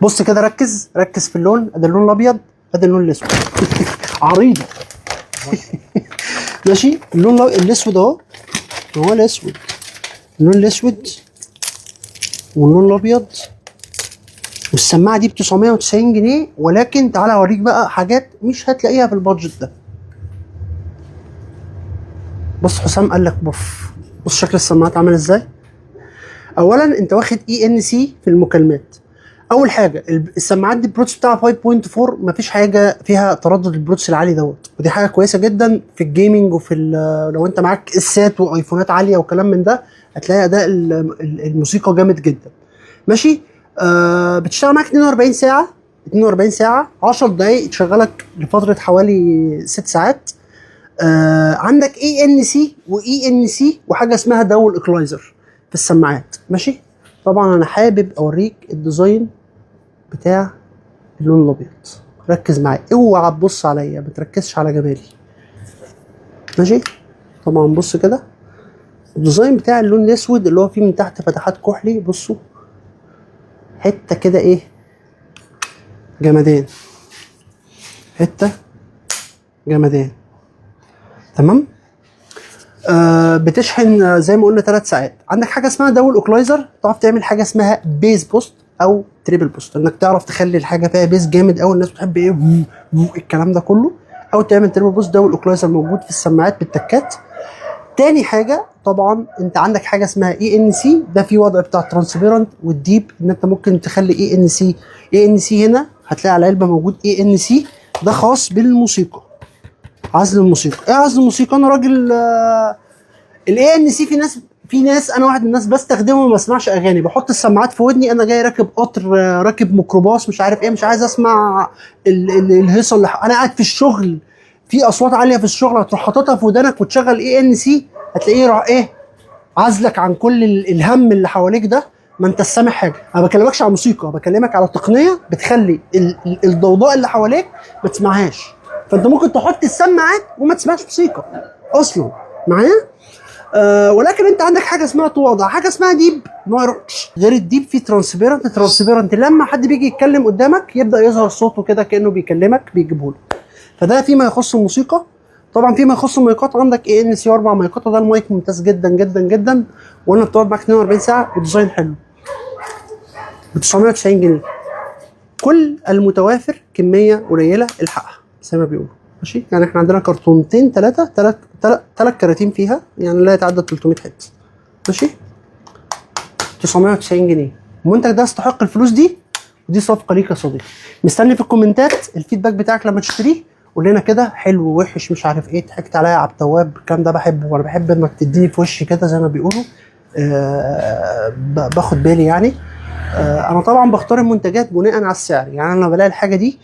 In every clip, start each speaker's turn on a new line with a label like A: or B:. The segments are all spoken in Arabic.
A: بص كده، ركز في اللون. ادي اللون الابيض، ادي اللون الاسود. عريضه. ماشي. اللون الاسود اهو، هو الاسود، اللون الاسود واللون الابيض. والسماعه دي ب 990 جنيه، ولكن تعالى اوريك بقى حاجات مش هتلاقيها في البادجت ده. بص حسام قال لك بص شكل السماعات عامل ازاي. اولا انت واخد ENC في المكالمات. اول حاجه السماعات دي البلوتوث بتاعها 5.4، مفيش حاجه فيها تردد البلوتوث العالي دوت، ودي حاجه كويسه جدا في الجيمنج وفي لو انت معاك اسات وايفونات عاليه وكلام من ده، هتلاقي اداء الموسيقى جامد جدا. ماشي. بتشتغل معاك 42 ساعه 10 دقايق تشغلك لفتره حوالي 6 ساعات. عندك ANC وENC وحاجه اسمها داول ايكولايزر في السماعات. ماشي. طبعا انا حابب اوريك الديزاين بتاع اللون الابيض. ركز معايا، اوعى تبص عليا، ما تركزش على جمالي. ماشي. طبعا بص كده الديزاين بتاع اللون الاسود اللي هو فيه من تحت فتحات كحلي. بصوا حته كده ايه، جمدان، حته جمدان. تمام. بتشحن زي ما قلنا 3 ساعات. عندك حاجه اسمها داول اوكلايزر، تعرف تعمل حاجه اسمها بيز بوست او تريبل بوست، انك تعرف تخلي الحاجه فيها بيز جامد قوي، الناس بتحب ايه الكلام ده كله، او تعمل تريبل بوست. داول اوكلايزر موجود في السماعات بالتكات. تاني حاجه طبعا انت عندك حاجه اسمها ANC، ده في وضع بتاع الترانسبيرنت والديب، ان انت ممكن تخلي ANC هنا هتلاقي على العلبه موجود ANC، ده خاص بالموسيقى، عزل الموسيقى. ايه عزل الموسيقى؟ انا راجل ANC في ناس انا واحد من الناس بستخدمه وما بسمعش اغاني، بحط السماعات في ودني، انا جاي راكب قطر، راكب ميكروباص، مش عارف ايه، مش عايز اسمع الهيصه اللي انا قاعد في الشغل، في اصوات عاليه في الشغل، هتروح حاططها في ودانك وتشغل ANC، هتلاقيه راح ايه، عزلك عن كل الهم اللي حواليك ده، ما انت سامع حاجه. انا ما بكلمكش على موسيقى، بكلمك على تقنيه بتخلي الضوضاء اللي حواليك ما تسمعهاش. فانت ممكن تحط السماعات وما تسمعش موسيقى اصلا معايا. ولكن انت عندك حاجه اسمها تواضع، حاجه اسمها ديب، غير الديب في ترانسبيرنت لما حد بيجي يتكلم قدامك يبدا يظهر صوته كده كانه بيكلمك، بيجيبه لك. فده فيما يخص الموسيقى. طبعا فيما يخص المايكات عندك ANC 4 مايكات، ده المايك ممتاز جدا جدا جدا، وقلنا بتقعد معاك 42 ساعه وديزاين حلو ب 990 جنيه. كل المتوافر كميه قليله الحقها زي ما بيقولوا. ماشي. يعني احنا عندنا كرتونتين ثلاث كراتين فيها، يعني لا يتعدى 300 حته. ماشي. 990 جنيه. المنتج ده يستحق الفلوس دي، ودي صفقه ليك يا صديقي. مستني في الكومنتات الفيدباك بتاعك لما تشتريه، قول لنا كده حلو وحش مش عارف ايه، ضحكت عليا يا عبد التواب، الكلام ده بحبه، وانا بحب انك تديني في وشي كده زي ما بيقولوا. باخد بالي يعني. انا طبعا بختار المنتجات بناء على السعر، يعني انا بلاقي الحاجه دي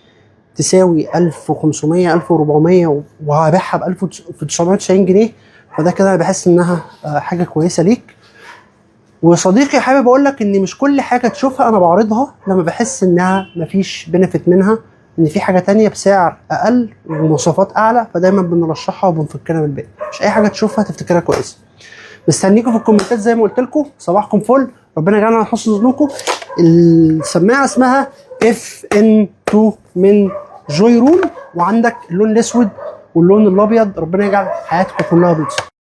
A: تساوي 1500 1400 وهبيعها ب 1990 جنيه، فده كده انا بحس انها حاجه كويسه ليك. وصديقي حابب اقول لك ان مش كل حاجه تشوفها انا بعرضها لما بحس انها مفيش بنفيت منها، ان في حاجه تانية بسعر اقل ومواصفات اعلى، فدايما بنرشحها وبنفكرها بالباقي. مش اي حاجه تشوفها تفتكرها كويسه. مستنيكم في الكومنتات زي ما قلت لكم. صباحكم فل، ربنا يجعلنا على حسن ظنكم. السماعه اسمها FN2 من جويرون، وعندك اللون الاسود واللون الابيض. ربنا يجعل حياتكم كلها بيض.